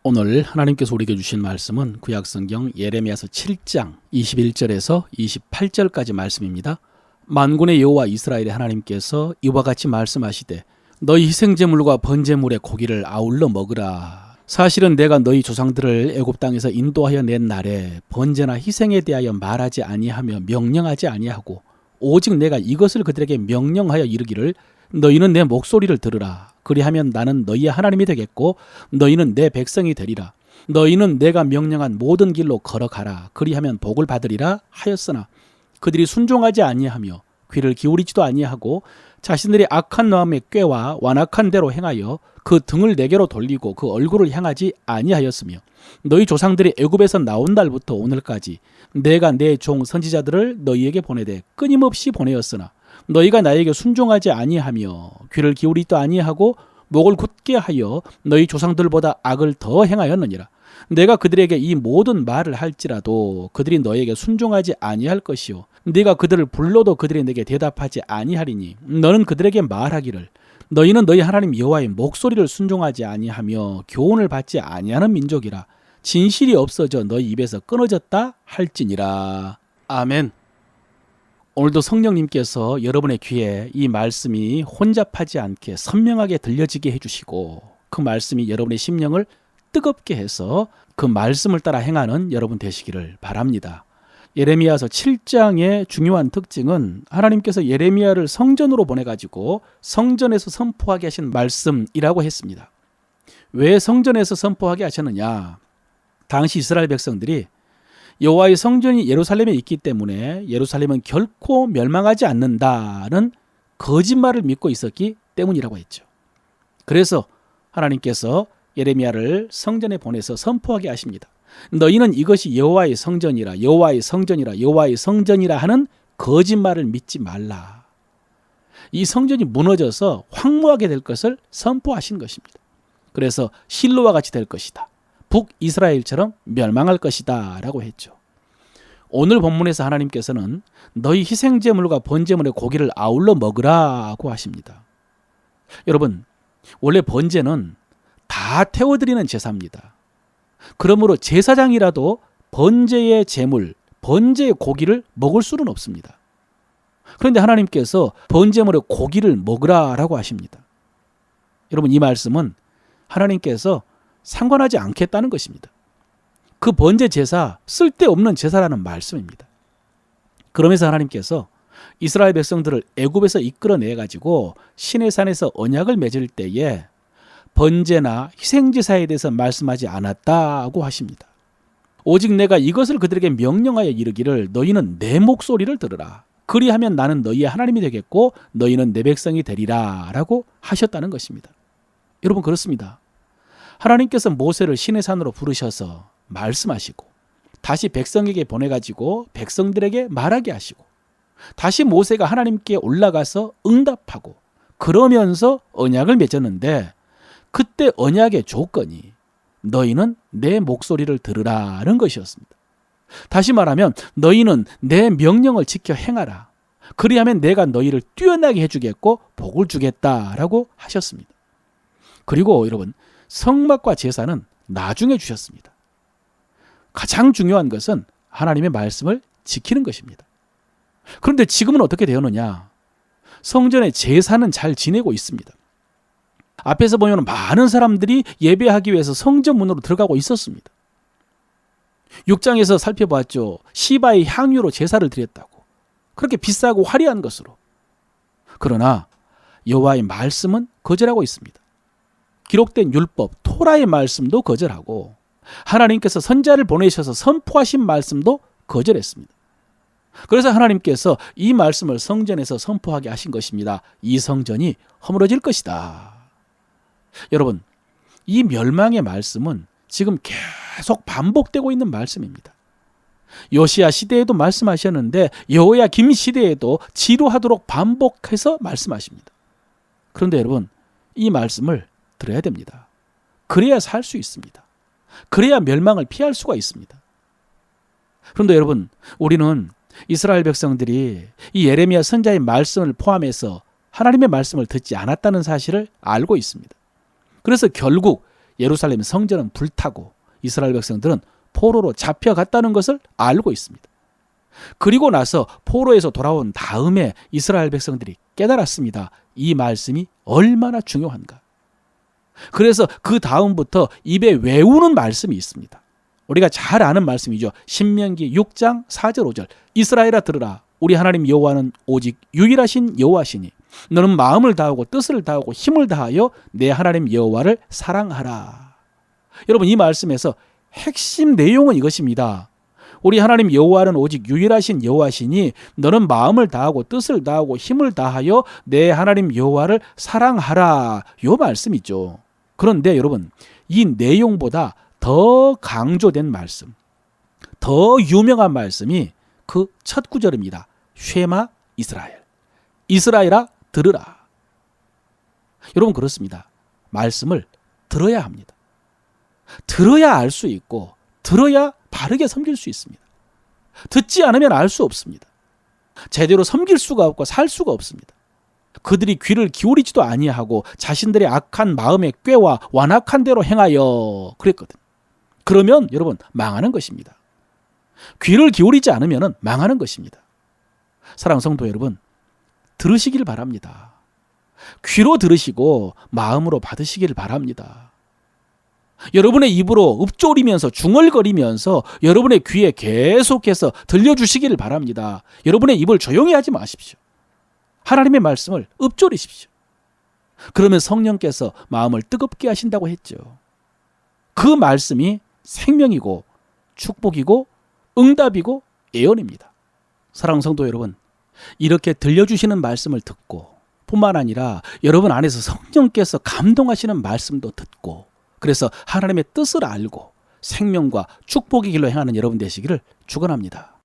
오늘 하나님께서 우리에게 주신 말씀은 구약성경 예레미야서 7장 21절에서 28절까지 말씀입니다. 만군의 여호와 이스라엘의 하나님께서 이와 같이 말씀하시되 너희 희생제물과 번제물의 고기를 아울러 먹으라. 사실은 내가 너희 조상들을 애굽 땅에서 인도하여 낸 날에 번제나 희생에 대하여 말하지 아니하며 명령하지 아니하고 오직 내가 이것을 그들에게 명령하여 이르기를 너희는 내 목소리를 들으라. 그리하면 나는 너희의 하나님이 되겠고 너희는 내 백성이 되리라. 너희는 내가 명령한 모든 길로 걸어가라. 그리하면 복을 받으리라 하였으나 그들이 순종하지 아니하며 귀를 기울이지도 아니하고 자신들의 악한 마음의 꾀와 완악한 대로 행하여 그 등을 내게로 돌리고 그 얼굴을 향하지 아니하였으며 너희 조상들이 애굽에서 나온 날부터 오늘까지 내가 내 종 선지자들을 너희에게 보내되 끊임없이 보내었으나 너희가 나에게 순종하지 아니하며 귀를 기울이지도 아니하고 목을 굳게 하여 너희 조상들보다 악을 더 행하였느니라. 내가 그들에게 이 모든 말을 할지라도 그들이 너에게 순종하지 아니할 것이요 네가 그들을 불러도 그들이 내게 대답하지 아니하리니 너는 그들에게 말하기를 너희는 너희 하나님 여호와의 목소리를 순종하지 아니하며 교훈을 받지 아니하는 민족이라. 진실이 없어져 너희 입에서 끊어졌다 할지니라. 아멘. 오늘도 성령님께서 여러분의 귀에 이 말씀이 혼잡하지 않게 선명하게 들려지게 해주시고 그 말씀이 여러분의 심령을 뜨겁게 해서 그 말씀을 따라 행하는 여러분 되시기를 바랍니다. 예레미야서 7장의 중요한 특징은 하나님께서 예레미야를 성전으로 보내가지고 성전에서 선포하게 하신 말씀이라고 했습니다. 왜 성전에서 선포하게 하셨느냐? 당시 이스라엘 백성들이 여호와의 성전이 예루살렘에 있기 때문에 예루살렘은 결코 멸망하지 않는다는 거짓말을 믿고 있었기 때문이라고 했죠. 그래서 하나님께서 예레미야를 성전에 보내서 선포하게 하십니다. 너희는 이것이 여호와의 성전이라 여호와의 성전이라 여호와의 성전이라 하는 거짓말을 믿지 말라. 이 성전이 무너져서 황무하게 될 것을 선포하신 것입니다. 그래서 실로와 같이 될 것이다. 북이스라엘처럼 멸망할 것이다 라고 했죠. 오늘 본문에서 하나님께서는 너희 희생제물과 번제물의 고기를 아울러 먹으라고 하십니다. 여러분, 원래 번제는 다 태워드리는 제사입니다. 그러므로 제사장이라도 번제의 제물, 번제의 고기를 먹을 수는 없습니다. 그런데 하나님께서 번제물의 고기를 먹으라라고 하십니다. 여러분, 이 말씀은 하나님께서 상관하지 않겠다는 것입니다. 그 번제 제사, 쓸데없는 제사라는 말씀입니다. 그러면서 하나님께서 이스라엘 백성들을 애굽에서 이끌어내가지고 시내산에서 언약을 맺을 때에 번제나 희생제사에 대해서 말씀하지 않았다고 하십니다. 오직 내가 이것을 그들에게 명령하여 이르기를 너희는 내 목소리를 들으라. 그리하면 나는 너희의 하나님이 되겠고 너희는 내 백성이 되리라 라고 하셨다는 것입니다. 여러분, 그렇습니다. 하나님께서 모세를 시내산으로 부르셔서 말씀하시고 다시 백성에게 보내가지고 백성들에게 말하게 하시고 다시 모세가 하나님께 올라가서 응답하고 그러면서 언약을 맺었는데 그때 언약의 조건이 너희는 내 목소리를 들으라는 것이었습니다. 다시 말하면 너희는 내 명령을 지켜 행하라. 그리하면 내가 너희를 뛰어나게 해주겠고 복을 주겠다라고 하셨습니다. 그리고 여러분, 성막과 제사는 나중에 주셨습니다. 가장 중요한 것은 하나님의 말씀을 지키는 것입니다. 그런데 지금은 어떻게 되었느냐? 성전의 제사는 잘 지내고 있습니다. 앞에서 보면 많은 사람들이 예배하기 위해서 성전 문으로 들어가고 있었습니다. 6장에서 살펴봤죠. 시바의 향유로 제사를 드렸다고. 그렇게 비싸고 화려한 것으로. 그러나 여호와의 말씀은 거절하고 있습니다. 기록된 율법, 토라의 말씀도 거절하고 하나님께서 선지자를 보내셔서 선포하신 말씀도 거절했습니다. 그래서 하나님께서 이 말씀을 성전에서 선포하게 하신 것입니다. 이 성전이 허물어질 것이다. 여러분, 이 멸망의 말씀은 지금 계속 반복되고 있는 말씀입니다. 요시야 시대에도 말씀하셨는데 여호야김 시대에도 지루하도록 반복해서 말씀하십니다. 그런데 여러분, 이 말씀을 들어야 됩니다. 그래야 살 수 있습니다. 그래야 멸망을 피할 수가 있습니다. 그런데 여러분, 우리는 이스라엘 백성들이 이 예레미야 선지자의 말씀을 포함해서 하나님의 말씀을 듣지 않았다는 사실을 알고 있습니다. 그래서 결국 예루살렘 성전은 불타고 이스라엘 백성들은 포로로 잡혀갔다는 것을 알고 있습니다. 그리고 나서 포로에서 돌아온 다음에 이스라엘 백성들이 깨달았습니다. 이 말씀이 얼마나 중요한가. 그래서 그 다음부터 입에 외우는 말씀이 있습니다. 우리가 잘 아는 말씀이죠. 신명기 6장 4절 5절. 이스라엘아 들으라. 우리 하나님 여호와는 오직 유일하신 여호와시니 너는 마음을 다하고 뜻을 다하고 힘을 다하여 내 하나님 여호와를 사랑하라. 여러분, 이 말씀에서 핵심 내용은 이것입니다. 우리 하나님 여호와는 오직 유일하신 여호와시니 너는 마음을 다하고 뜻을 다하고 힘을 다하여 내 하나님 여호와를 사랑하라. 요 말씀이죠. 그런데 여러분, 이 내용보다 더 강조된 말씀, 더 유명한 말씀이 그 첫 구절입니다. 쉐마 이스라엘. 이스라엘아 들으라. 여러분, 그렇습니다. 말씀을 들어야 합니다. 들어야 알 수 있고 들어야 바르게 섬길 수 있습니다. 듣지 않으면 알 수 없습니다. 제대로 섬길 수가 없고 살 수가 없습니다. 그들이 귀를 기울이지도 아니하고 자신들의 악한 마음의 꾀와 완악한 대로 행하여 그랬거든. 그러면 여러분 망하는 것입니다. 귀를 기울이지 않으면 망하는 것입니다. 사랑하는 성도 여러분, 들으시길 바랍니다. 귀로 들으시고 마음으로 받으시길 바랍니다. 여러분의 입으로 읊조리면서 중얼거리면서 여러분의 귀에 계속해서 들려주시기를 바랍니다. 여러분의 입을 조용히 하지 마십시오. 하나님의 말씀을 읊조리십시오. 그러면 성령께서 마음을 뜨겁게 하신다고 했죠. 그 말씀이 생명이고 축복이고 응답이고 예언입니다. 사랑하는 성도 여러분, 이렇게 들려주시는 말씀을 듣고 뿐만 아니라 여러분 안에서 성령께서 감동하시는 말씀도 듣고 그래서 하나님의 뜻을 알고 생명과 축복의 길로 행하는 여러분 되시기를 축원합니다.